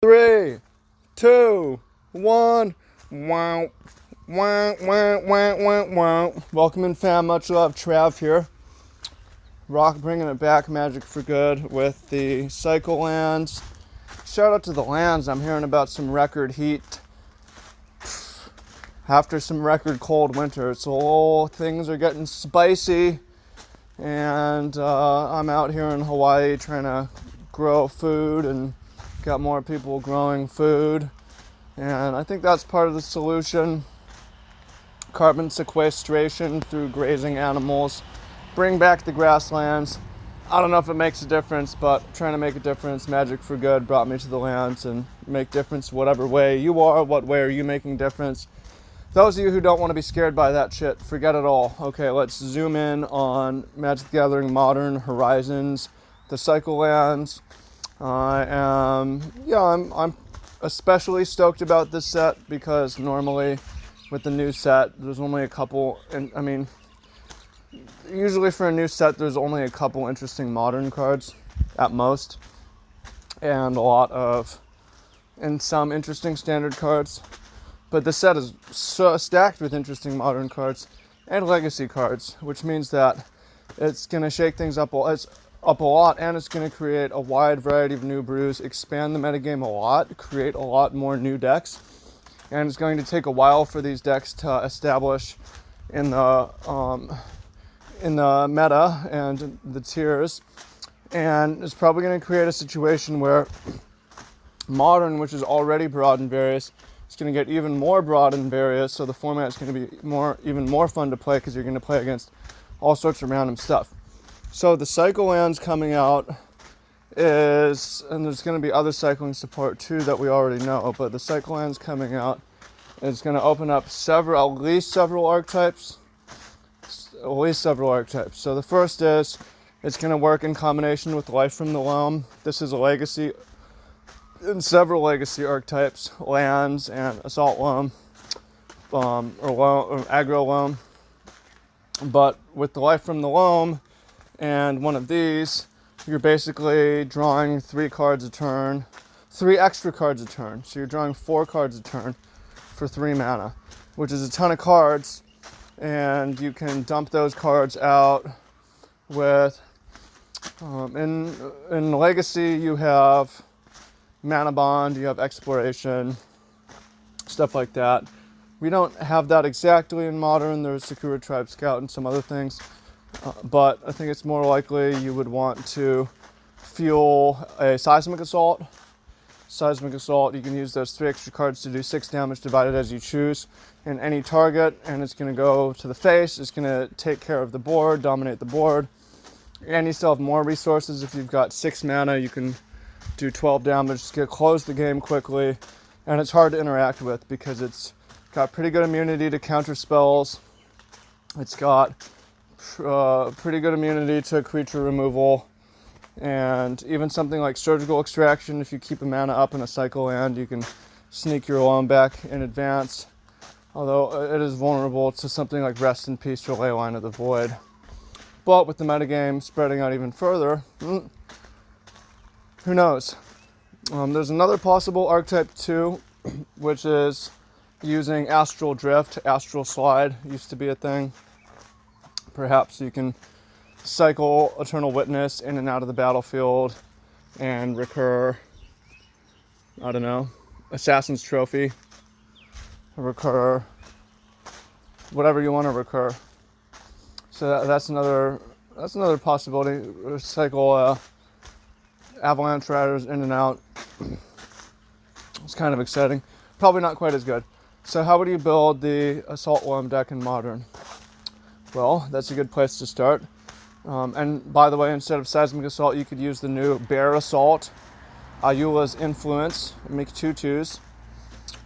3, 2, 1. Wow. Wow, wow, wow, wow, wow. Welcome in, fam. Much love. Trav here. Rock bringing it back, Magic for Good, with the Cycle Lands. Shout out to the lands. I'm hearing about some record heat after some record cold winter. So things are getting spicy. And I'm out here in Hawaii trying to grow food and got more people growing food. And I think that's part of the solution. Carbon sequestration through grazing animals. Bring back the grasslands. I don't know if it makes a difference, but trying to make a difference. Magic for Good brought me to the lands and make difference whatever way you are. What way are you making difference? Those of you who don't want to be scared by that shit, forget it all. Okay, let's zoom in on Magic the Gathering Modern Horizons, the Cycle Lands. I'm especially stoked about this set because normally with the new set, there's only a couple, and usually for a new set, there's only a couple interesting modern cards at most, and some interesting standard cards. But the set is so stacked with interesting modern cards and legacy cards, which means that it's going to shake things up a lot, and it's going to create a wide variety of new brews, expand the metagame a lot, create a lot more new decks, and it's going to take a while for these decks to establish in the meta and the tiers, and it's probably going to create a situation where Modern, which is already broad and various, it's going to get even more broad and various, so the format is going to be even more fun to play because you're going to play against all sorts of random stuff. So the Cycle Lands coming out and there's going to be other cycling support too that we already know, but the Cycle Lands coming out is going to open up at least several archetypes. So the first is it's going to work in combination with Life from the Loam. This is a legacy in several legacy archetypes, lands and assault loam, or aggro loam. But with the Life from the Loam and one of these, you're basically drawing 3 cards a turn, 3 extra cards a turn. So you're drawing 4 cards a turn for 3 mana, which is a ton of cards, and you can dump those cards out with, in Legacy you have Mana Bond, you have Exploration, stuff like that. We don't have that exactly in Modern. There's Sakura Tribe Scout and some other things, but I think it's more likely you would want to fuel a Seismic Assault. Seismic Assault, you can use those 3 extra cards to do 6 damage divided as you choose in any target, and it's going to go to the face. It's going to take care of the board, dominate the board, and you still have more resources. If you've got 6 mana, you can do 12 damage, close the game quickly, and it's hard to interact with because it's got pretty good immunity to counter spells. It's got pretty good immunity to creature removal, and even something like Surgical Extraction, if you keep a mana up in a Cycle Land, you can sneak your loam back in advance, although it is vulnerable to something like Rest in Peace or Leyline of the Void. But with the metagame spreading out even further, who knows? There's another possible archetype too, which is using Astral Drift. Astral Slide used to be a thing. Perhaps you can cycle Eternal Witness in and out of the battlefield and recur, I don't know, Assassin's Trophy, recur, whatever you want to recur. So that's another possibility. Cycle Avalanche Riders in and out. It's kind of exciting. Probably not quite as good. So how would you build the Assault Loam deck in Modern? Well, that's a good place to start. And by the way, instead of Seismic Assault, you could use the new Bear Assault, Ayula's Influence, and make 2/2s.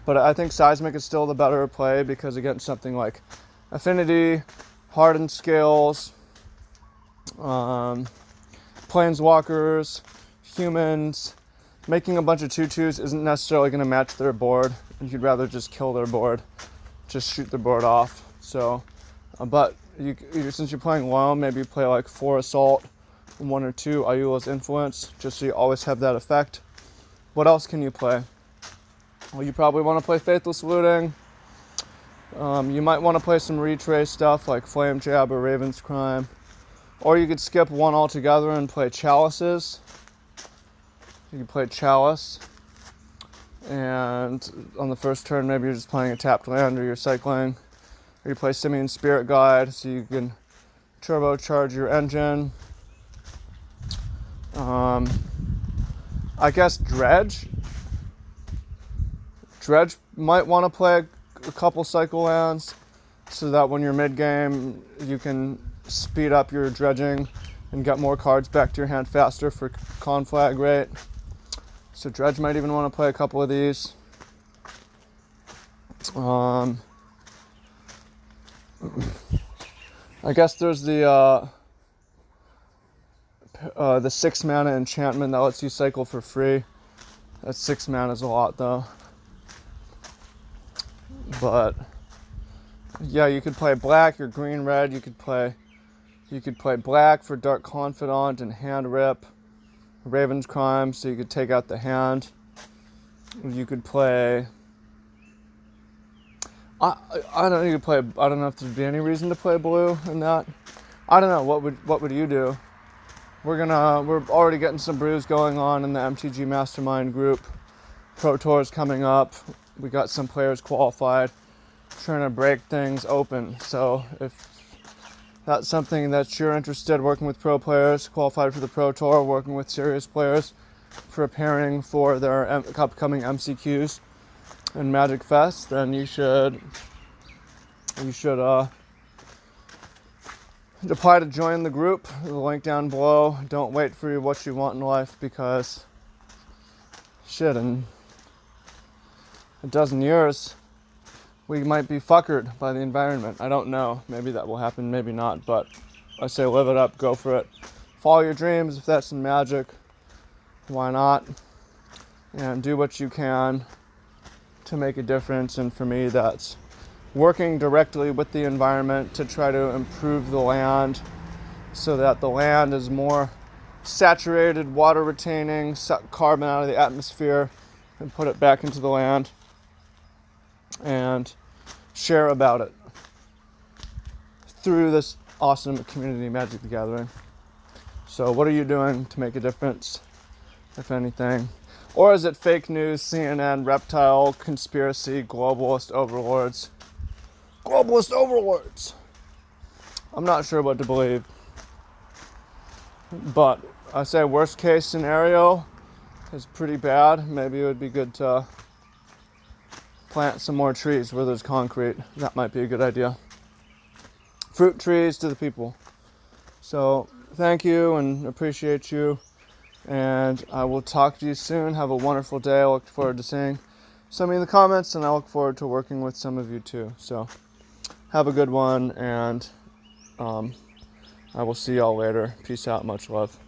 But I think Seismic is still the better play because against something like Affinity, Hardened Scales, Planeswalkers, Humans, making a bunch of 2/2s isn't necessarily going to match their board, and you'd rather just kill their board, just shoot their board off. So, but since you're playing Loam, maybe you play like 4 Assault, 1 or 2 Ayula's Influence, just so you always have that effect. What else can you play? Well, you probably want to play Faithless Looting. You might want to play some retrace stuff like Flame Jab or Raven's Crime. Or you could skip one altogether and play Chalices. You could play Chalice. And on the first turn, maybe you're just playing a tapped land or you're cycling. Or you play Simian Spirit Guide so you can turbocharge your engine. I guess Dredge. Dredge might want to play a couple cycle lands so that when you're mid-game, you can speed up your dredging and get more cards back to your hand faster for conflag rate. So Dredge might even want to play a couple of these. I guess there's the 6 mana enchantment that lets you cycle for free. That 6 mana is a lot though. But yeah, you could play black or green red. You could play black for Dark Confidant and Hand Rip, Raven's Crime, so you could take out the hand. You could play. I don't know. You could play. I don't know if there'd be any reason to play blue in that. I don't know. What would you do? We're already getting some brews going on in the MTG Mastermind group. Pro Tour's coming up. We got some players qualified, trying to break things open. So if that's something that you're interested in, working with pro players qualified for the Pro Tour, working with serious players, preparing for their upcoming MCQs and Magic Fest, then you should apply to join the group. The link down below. Don't wait for what you want in life, because shit, in a dozen years we might be fuckered by the environment. I don't know. Maybe that will happen, maybe not, but I say live it up, go for it. Follow your dreams if that's in Magic. Why not? And do what you can to make a difference. And for me, that's working directly with the environment to try to improve the land so that the land is more saturated, water retaining, suck carbon out of the atmosphere and put it back into the land, and share about it through this awesome community Magic the Gathering. So what are you doing to make a difference, if anything? Or is it fake news, CNN, reptile, conspiracy, globalist overlords? Globalist overlords! I'm not sure what to believe. But I say worst case scenario is pretty bad. Maybe it would be good to plant some more trees where there's concrete. That might be a good idea. Fruit trees to the people. So thank you and appreciate you. And I will talk to you soon. Have a wonderful day. I look forward to seeing some of you in the comments, and I look forward to working with some of you too. So have a good one, and I will see y'all later. Peace out. Much love.